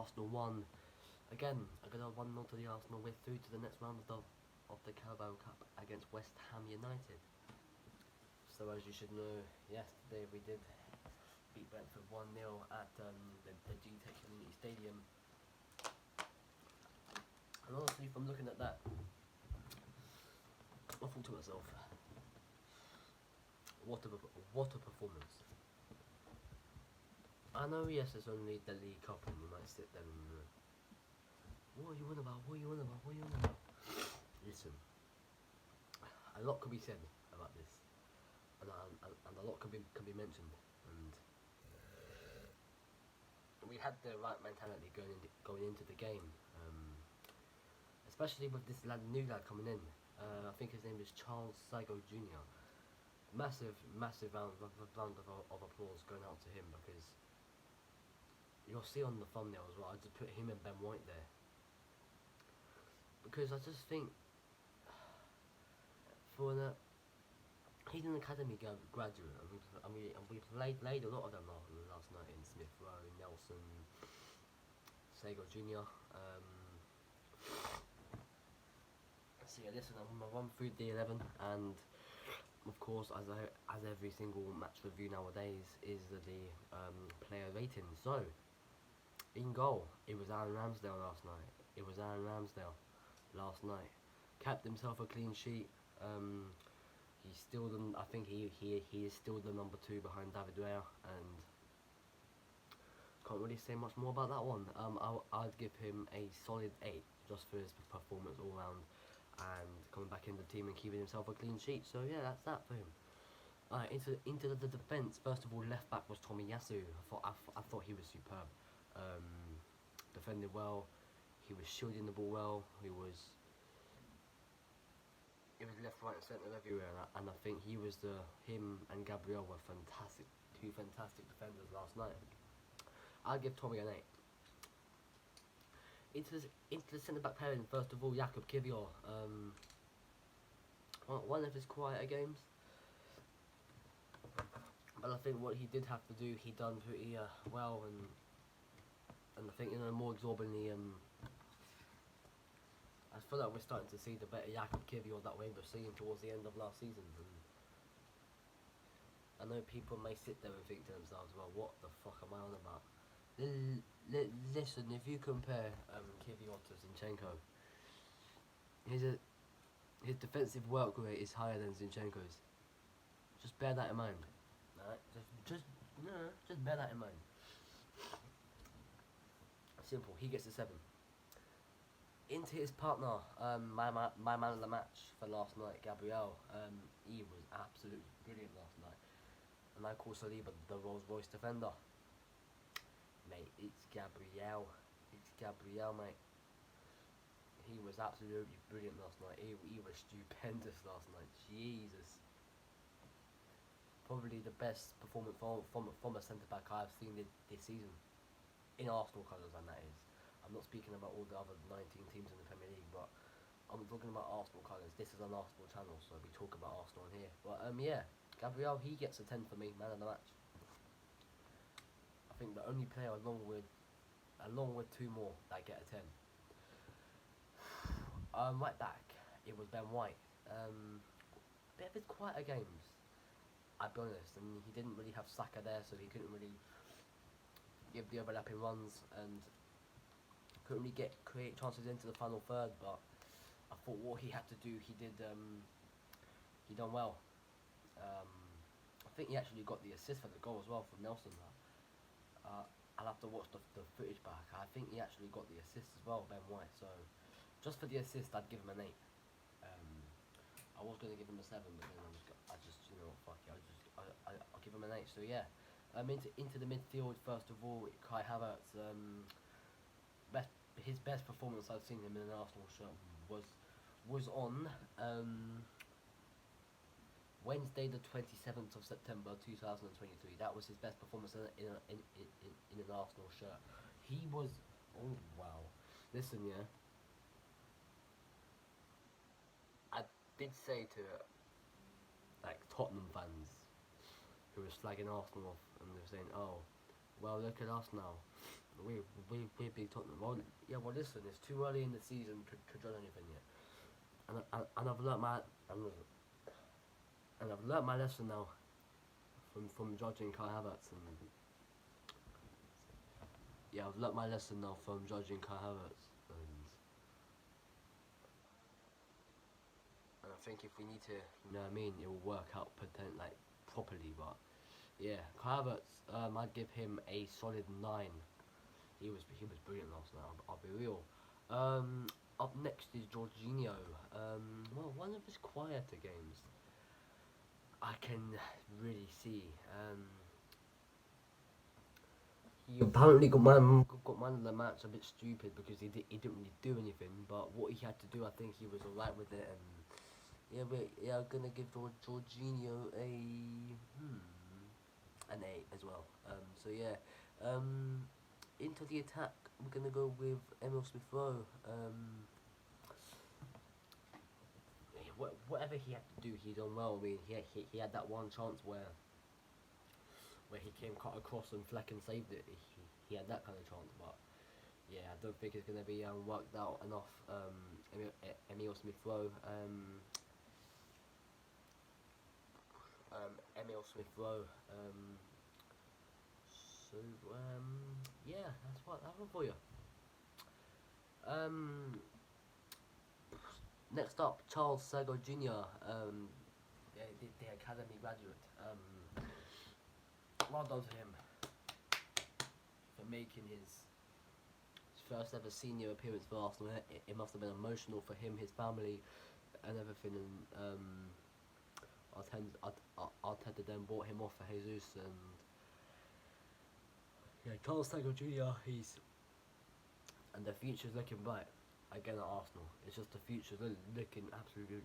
Arsenal won. Again, a good old 1-0 to the Arsenal. We're through to the next round of the Carabao Cup against West Ham United. So as you should know, yesterday we did beat Brentford 1-0 at the G-Tech Community Stadium. And honestly, from looking at that, I thought to myself, what a performance. I know, yes, it's only the League Cup and you might sit there and what are you on about, what are you on about, what are you on about? Listen, a lot could be said about this, and a lot can be mentioned, and we had the right mentality going into the game, especially with this new lad coming in. I think his name is Charles Sago Jr. Massive round of applause going out to him, because you'll see on the thumbnail as well, I just put him and Ben White there. Because I just think, he's an academy graduate, and we played a lot of them last night in Smith Rowe, Nelson, Sago Jr. So yeah, listen, I'm gonna run through the 11, and of course, as every single match review nowadays, is the player rating. So, in goal, it was Aaron Ramsdale last night. Capped himself a clean sheet. He's still I think he is still the number 2 behind David Raya, and can't really say much more about that one. I'd give him a solid 8 just for his performance all round, and coming back in the team and keeping himself a clean sheet. So yeah, that's that for him. Alright, into the defence. First of all, left back was Tomiyasu. I thought he was superb. Defended well. He was shielding the ball well. He was left, right, and centre everywhere, and I think him and Gabriel were two fantastic defenders last night. I'll give Tommy an 8. Into the centre back pairing. First of all, Jakub Kiwior. One of his quieter games, but I think what he did have to do, he done pretty well, and I think more exorbitantly. I feel like we're starting to see the better Jakub Kiwior that we were seeing towards the end of last season. And I know people may sit there and think to themselves, well, what the fuck am I on about? Listen, if you compare Kiwior to Zinchenko, his defensive work rate is higher than Zinchenko's. Just bear that in mind. Alright? Just bear that in mind. Simple. He gets a 7. Into his partner, my man of the match for last night, Gabriel. He was absolutely brilliant last night, and I call Saliba the Rolls Royce defender. Mate, it's Gabriel, mate. He was absolutely brilliant last night. He was stupendous last night. Jesus, probably the best performance from a centre back I've seen this season, in Arsenal colours, and that is. I'm not speaking about all the other 19 teams in the Premier League, but I'm talking about Arsenal colours. This is an Arsenal channel, so we talk about Arsenal in here. But yeah, Gabriel, he gets a 10 for me, man of the match. I think the only player along with 2 more that get a 10. Right back, it was Ben White. Bit of his quieter games, I'll be honest, and he didn't really have Saka there, so he couldn't really give the overlapping runs, and couldn't really create chances into the final third. But I thought what he had to do, he done well. I think he actually got the assist for the goal as well from Nelson. I'll have to watch the footage back. I think he actually got the assist as well, Ben White. So just for the assist, I'd give him an 8. I was going to give him a 7, but then I just you know what, fuck it, I'll give him an 8. So yeah, into the midfield. First of all, Kai Havertz. His best performance I've seen him in an Arsenal shirt was on Wednesday, the 27th of September 2023. That was his best performance in an Arsenal shirt. He was, oh wow. Listen, yeah, I did say to like Tottenham fans who were slagging Arsenal off, and they were saying, oh, well, look at us now. we beat Tottenham. Well, yeah. Well, listen, it's too early in the season to judge anything yet. And I've learnt my and I've learnt my lesson now from judging Kai Havertz, and yeah, I've learnt my lesson now from judging Kai Havertz, and I think if we need to, you know what I mean, it will work out properly. But yeah, Kai Havertz, I'd give him a solid 9. He was brilliant last night. I'll be real. Up next is Jorginho. Well, one of his quieter games. I can really see. He apparently got man of the match a bit stupid because he didn't really do anything. But what he had to do, I think he was alright with it. And I'm gonna give Jorginho an 8 as well. So yeah. Into the attack, we're gonna go with Emil Smith Rowe. Whatever he had to do, he done well. I mean, he had that one chance where he came cut across and Flecken saved it. He had that kind of chance, but yeah, I don't think it's gonna be worked out enough. Emil Smith Rowe. Emil Smith Rowe. So yeah, that's one for you. Next up, Charles Sago Jr. The academy graduate. Well done to him for making his first ever senior appearance for Arsenal. It must have been emotional for him, his family, and everything. And Arteta then bought him off for Jesus, and yeah, Charles Sago Jr. And the future's looking bright again at Arsenal. It's just the future's looking absolutely.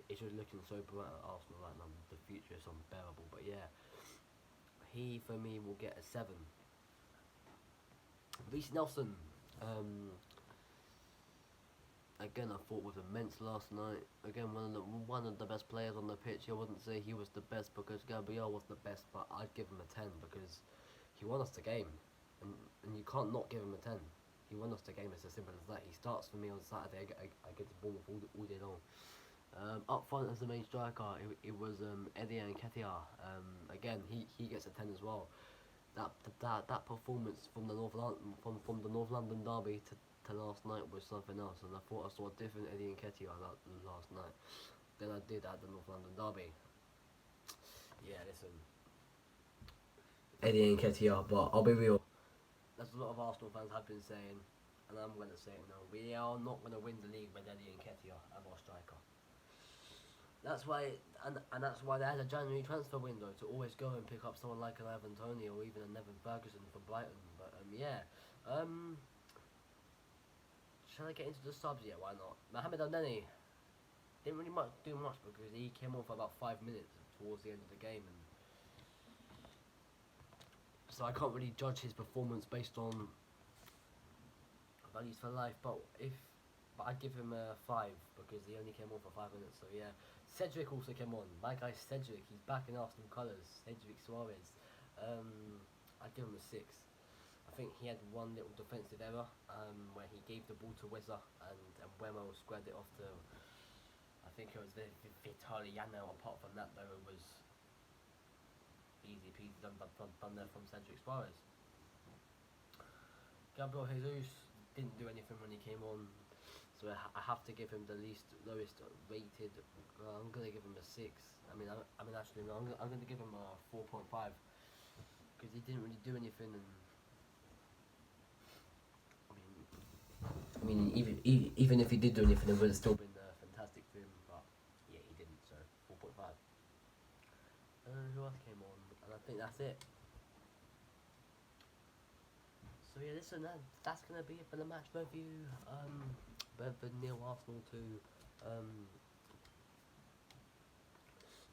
It's just looking so bright at Arsenal right now. The future is unbearable. But yeah, he for me will get a 7. Reece Nelson. Again, I thought was immense last night. Again, one of the best players on the pitch. I wouldn't say he was the best because Gabriel was the best, but I'd give him a 10 because he won us the game, and you can't not give him a 10. He won us the game. It's as simple as that. He starts for me on Saturday. I get the ball all day long. Up front as the main striker, it was Eddie Nketiah. Again, he gets a 10 as well. That performance from the North London derby to last night was something else, and I thought I saw a different Eddie Nketiah last night than I did at the North London derby. Yeah, listen, Eddie Nketiah, but I'll be real. As a lot of Arsenal fans have been saying, and I'm going to say it now, we are not going to win the league with Eddie Nketiah as our striker. That's why, and that's why they had a January transfer window to always go and pick up someone like an Ivan Toney or even a Nevin Ferguson from Brighton. But yeah, shall I get into the subs? Yeah, why not? Mohamed Elneny didn't really do much because he came on for about 5 minutes towards the end of the game, and so I can't really judge his performance based on values for life. But I'd give him a 5 because he only came on for 5 minutes. So yeah. Cedric also came on. My guy Cedric, he's back in Arsenal colours. Cedric Suarez. I'd give him a 6. I think he had one little defensive error where he gave the ball to Weza and Wemo squared it off to, I think it was Vitaliano. Apart from that though, it was easy peasy done there from Cedric Suarez. Gabriel Jesus didn't do anything when he came on. So I have to give him the lowest rated. I'm gonna give him a 6. I mean, actually, no, I'm gonna give him a 4.5 because he didn't really do anything. And I mean, even if he did do anything, it would have still been fantastic for him. But yeah, he didn't. So 4.5. Who else came on? And I think that's it. So yeah, listen, that's gonna be it for the match review. Brentford 0, Arsenal 2.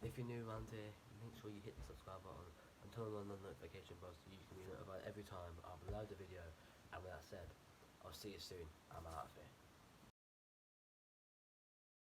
If you're new around here, make sure you hit the subscribe button and turn on the notification bell so you can be notified every time I upload a video. And with that said, I'll see you soon. I'm out of here.